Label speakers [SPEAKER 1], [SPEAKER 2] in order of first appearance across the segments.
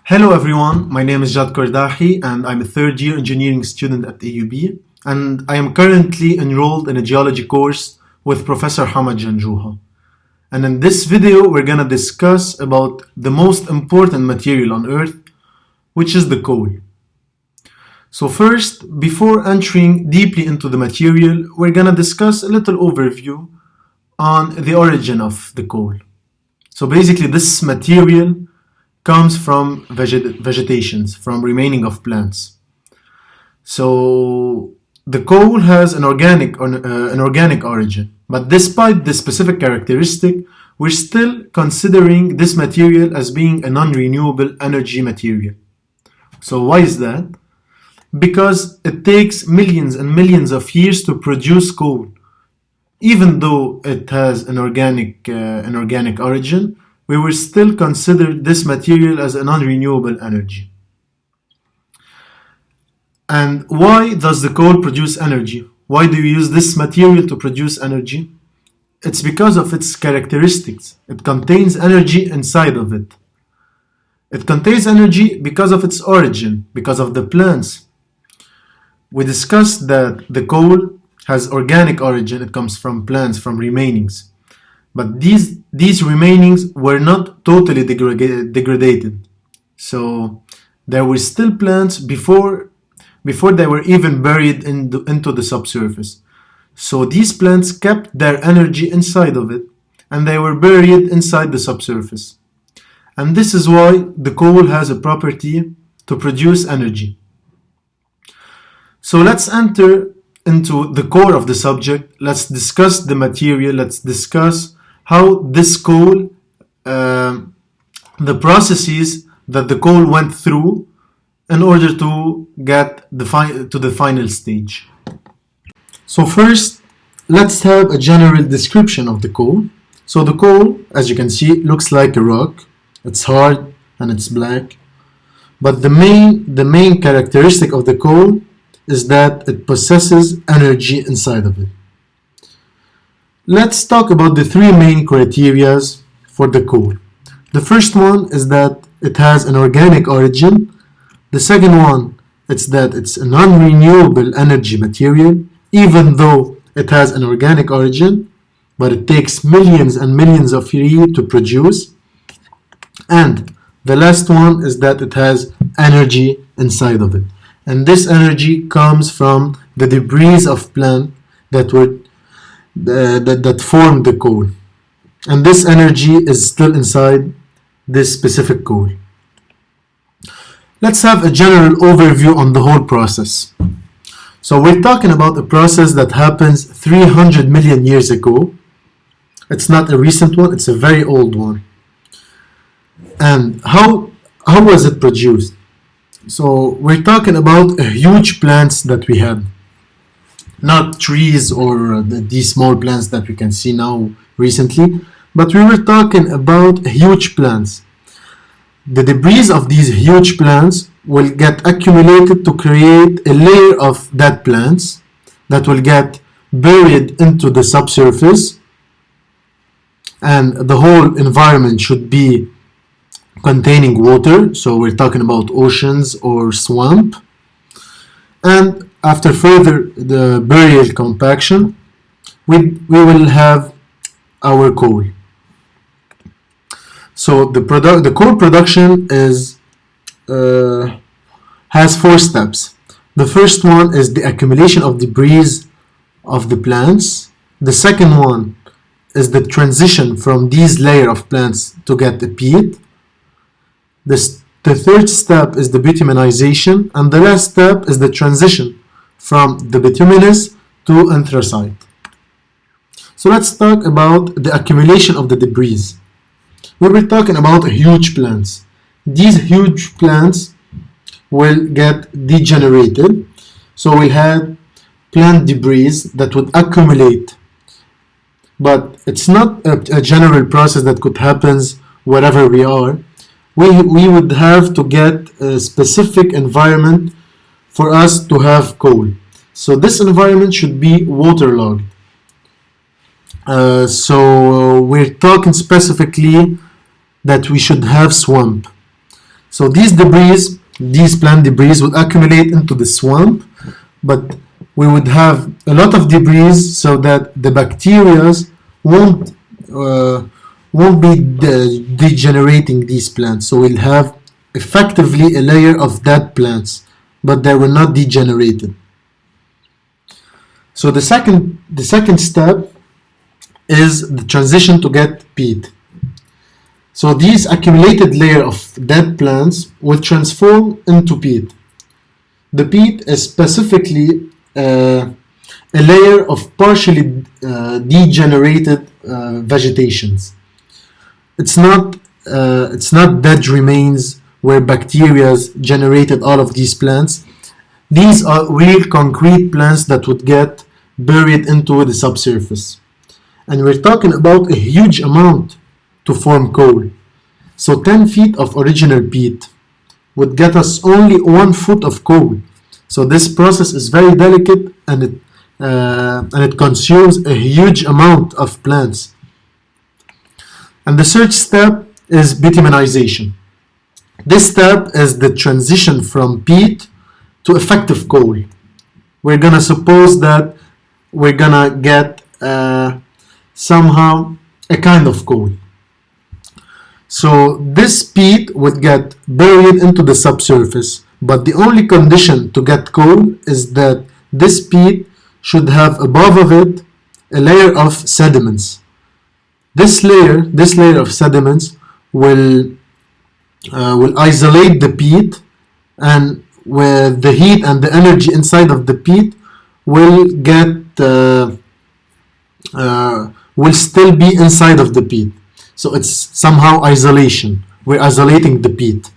[SPEAKER 1] Hello everyone, my name is Jad Kordahi and I'm a third year engineering student at AUB, and I am currently enrolled in a geology course with Professor Hamad Janjouha. And in this video we're gonna discuss about the most important material on Earth, which is the coal. So first, before entering deeply into the material, we're gonna discuss a little overview on the origin of the coal. So basically this material comes from vegetations, from remaining of plants. So the coal has an organic origin, but despite this specific characteristic, we're still considering this material as being a non-renewable energy material. So why is that? Because it takes millions and millions of years to produce coal. Even though it has an organic origin, we will still consider this material as a non-renewable energy. And why does the coal produce energy? Why do we use this material to produce energy? It's because of its characteristics. It contains energy inside of it. It contains energy because of its origin, because of the plants. We discussed that the coal has organic origin. It comes from plants, from remainings. But these remainings were not totally degraded. So there were still plants before they were even buried into the subsurface. So these plants kept their energy inside of it, and they were buried inside the subsurface. And this is why the coal has a property to produce energy. So let's enter into the core of the subject. Let's discuss the material. Let's discuss how this coal, the processes that the coal went through in order to get to the final stage. So first, let's have a general description of the coal. So the coal, as you can see, looks like a rock. It's hard and it's black. But the main characteristic of the coal is that it possesses energy inside of it. Let's talk about the three main criteria for the coal. The first one is that it has an organic origin. The second one is that it's a non-renewable energy material, even though it has an organic origin, but it takes millions and millions of years to produce. And the last one is that it has energy inside of it. And this energy comes from the debris of plant that formed the coal. And this energy is still inside this specific coal. Let's have a general overview on the whole process. So we're talking about a process that happens 300 million years ago. It's not a recent one, it's a very old one. And how was it produced? So we're talking about huge plants that we had. Not trees or these small plants that we can see now recently, but we were talking about huge plants. The debris of these huge plants will get accumulated to create a layer of dead plants that will get buried into the subsurface, and the whole environment should be containing water. So we're talking about oceans or swamp. And after further the burial compaction, we will have our coal. So the coal production has four steps. The first one is the accumulation of debris of the plants. The second one is the transition from these layer of plants to get a peat. The third step is the bituminization, and the last step is the transition from the bituminous to anthracite. So let's talk about the accumulation of the debris. We were talking about huge plants. These huge plants will get degenerated. So we had plant debris that would accumulate. But it's not a general process that could happen wherever we are. We would have to get a specific environment for us to have coal. So this environment should be waterlogged. So we're talking specifically that we should have swamp. So these plant debris would accumulate into the swamp, but we would have a lot of debris so that the bacteria won't uh, won't be degenerating these plants. So we'll have effectively a layer of dead plants, but they will not degenerated. So the second step is the transition to get peat. So these accumulated layer of dead plants will transform into peat. The peat is specifically a layer of partially degenerated vegetations. It's not dead remains where bacteria generated all of these plants. These are real concrete plants that would get buried into the subsurface. And we're talking about a huge amount to form coal. So 10 feet of original peat would get us only 1 foot of coal. So this process is very delicate, and it consumes a huge amount of plants. And the third step is bituminization. This step is the transition from peat to effective coal. We're gonna suppose that we're gonna get somehow a kind of coal. So this peat would get buried into the subsurface, but the only condition to get coal is that this peat should have above of it a layer of sediments. This layer of sediments will isolate the peat, and where the heat and the energy inside of the peat will still be inside of the peat. So it's somehow isolation. We're isolating the peat.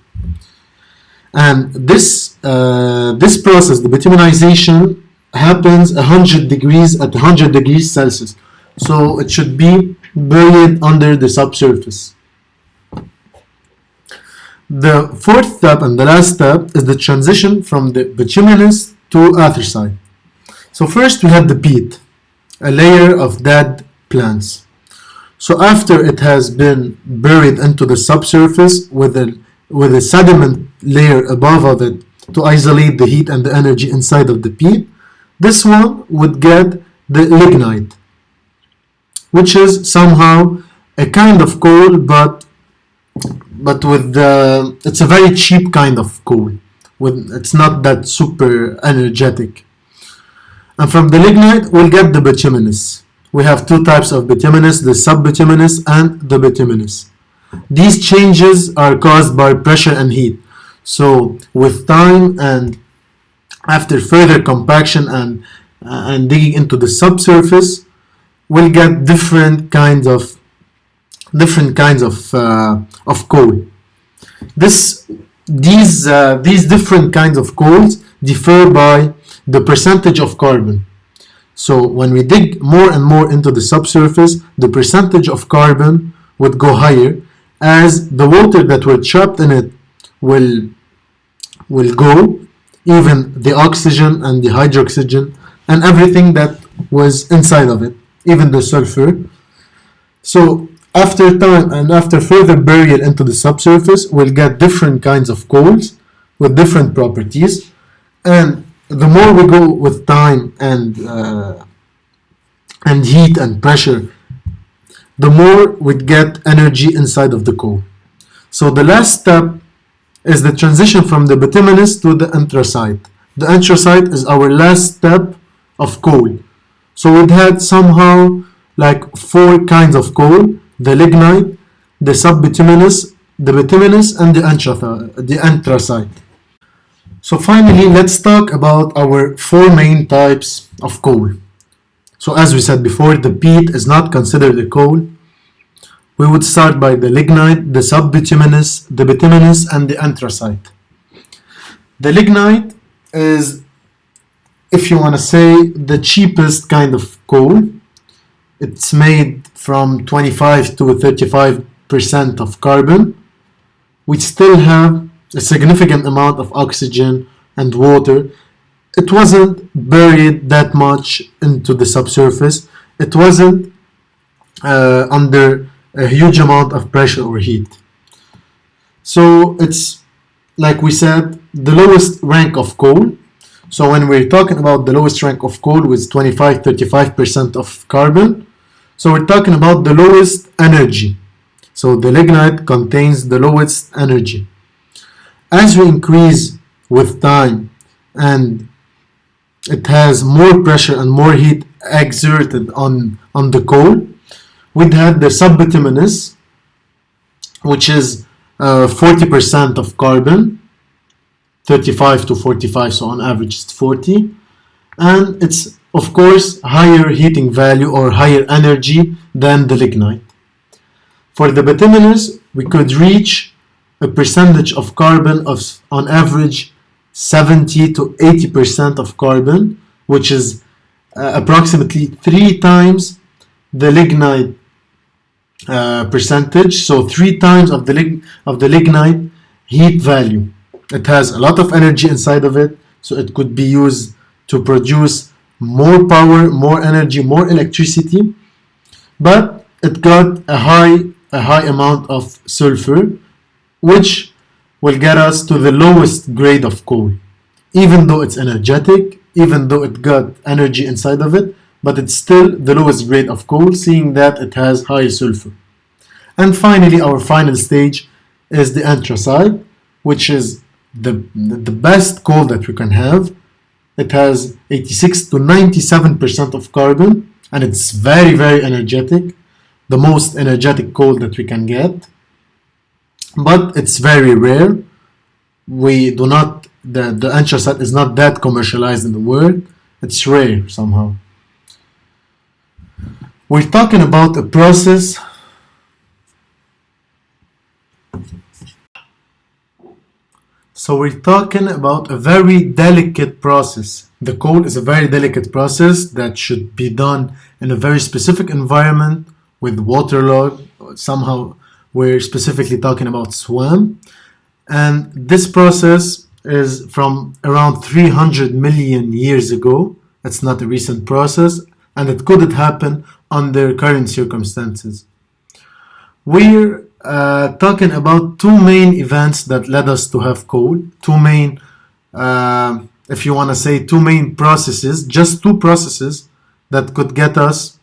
[SPEAKER 1] And this process, the bituminization, happens 100 degrees at 100 degrees Celsius. So it should be buried under the subsurface. The fourth step and the last step is the transition from the bituminous to anthracite. So first we have the peat, a layer of dead plants. So after it has been buried into the subsurface with a sediment layer above of it to isolate the heat and the energy inside of the peat, this one would get the lignite, which is somehow a kind of coal, but with it's a very cheap kind of coal. It's not that super energetic. And from the lignite, we'll get the bituminous. We have two types of bituminous, the subbituminous and the bituminous. These changes are caused by pressure and heat. So with time and after further compaction and digging into the subsurface, we'll get different kinds of coal. These different kinds of coals differ by the percentage of carbon. So when we dig more and more into the subsurface, the percentage of carbon would go higher, as the water that were trapped in it will go, even the oxygen and the hydroxygen and everything that was inside of it, even the sulfur. So after time and after further burial into the subsurface, we'll get different kinds of coals with different properties. And the more we go with time and heat and pressure, the more we get energy inside of the coal. So the last step is the transition from the bituminous to the anthracite. The anthracite is our last step of coal. So we've had somehow like 4 kinds of coal: the lignite, the subbituminous, the bituminous, and the anthracite. So finally, let's talk about our 4 main types of coal. So as we said before, the peat is not considered a coal. We would start by the lignite, the subbituminous, the bituminous, and the anthracite. The lignite is, if you want to say, the cheapest kind of coal. It's made from 25 to 35% of carbon. We still have a significant amount of oxygen and water. It wasn't buried that much into the subsurface. It wasn't under a huge amount of pressure or heat. So it's like we said, the lowest rank of coal. So when we're talking about the lowest rank of coal with 25-35% of carbon, so we're talking about the lowest energy. So the lignite contains the lowest energy. As we increase with time and it has more pressure and more heat exerted on the coal, we'd have the subbituminous, which is 40% of carbon, 35 to 45, so on average it's 40, and it's of course higher heating value or higher energy than the lignite. For the bituminous, we could reach a percentage of carbon of on average 70 to 80% of carbon, which is approximately 3 times the lignite percentage, so 3 times of the lignite heat value. It has a lot of energy inside of it, so it could be used to produce more power, more energy, more electricity, but it got a high amount of sulfur, which will get us to the lowest grade of coal. Even though it's energetic, even though it got energy inside of it, but it's still the lowest grade of coal, seeing that it has high sulfur. And finally, our final stage is the anthracite, which is the best coal that we can have. It has 86 to 97% of carbon, and it's very, very energetic, the most energetic coal that we can get. But it's very rare. We do not, the anthracite is not that commercialized in the world. It's rare somehow. We're talking about a process So we're talking about a very delicate process. The coal is a very delicate process that should be done in a very specific environment with waterlog. Somehow we're specifically talking about swamp. And this process is from around 300 million years ago. It's not a recent process, and it couldn't happen under current circumstances. We're talking about two main events that led us to have coal, two main, if you want to say, two main processes, just two processes that could get us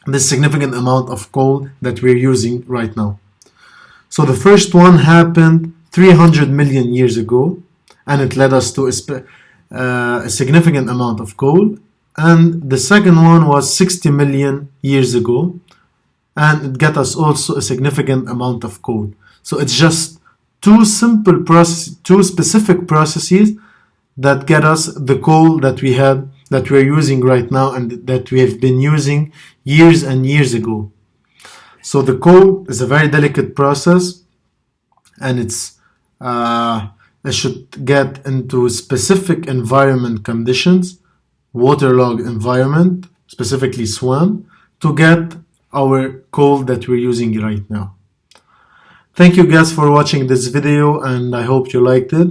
[SPEAKER 1] this significant amount of coal that we're using right now. So the first one happened 300 million years ago, and it led us to a significant amount of coal. And the second one was 60 million years ago, and it got us also a significant amount of coal. So it's just two simple processes, two specific processes that get us the coal that we have, that we're using right now, and that we have been using years and years ago. So the coal is a very delicate process, and it should get into specific environment conditions, waterlogged environment, specifically swamp, to get our coal that we're using right now. Thank you guys for watching this video, and I hope you liked it,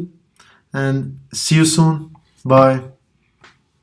[SPEAKER 1] and see you soon. Bye.